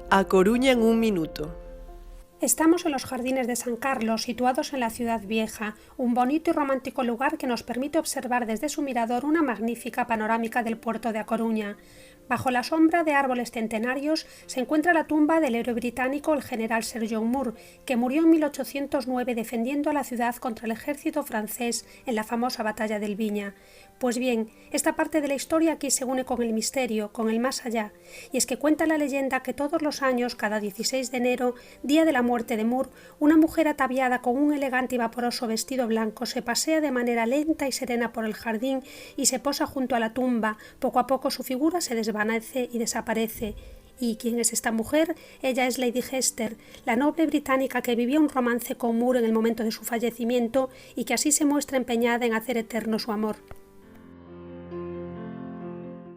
A Coruña en un minuto. Estamos en los Jardines de San Carlos, situados en la Ciudad Vieja, un bonito y romántico lugar que nos permite observar desde su mirador una magnífica panorámica del puerto de A Coruña. Bajo la sombra de árboles centenarios se encuentra la tumba del héroe británico el general Sir John Moore, que murió en 1809 defendiendo a la ciudad contra el ejército francés en la famosa batalla del Viña. Pues bien, esta parte de la historia aquí se une con el misterio, con el más allá, y es que cuenta la leyenda que todos los años, cada 16 de enero, día de la muerte de Moore, una mujer ataviada con un elegante y vaporoso vestido blanco se pasea de manera lenta y serena por el jardín y se posa junto a la tumba. Poco a poco su figura se desvanece y desaparece. ¿Y quién es esta mujer? Ella es Lady Hester, la noble británica que vivía un romance con Moore en el momento de su fallecimiento y que así se muestra empeñada en hacer eterno su amor.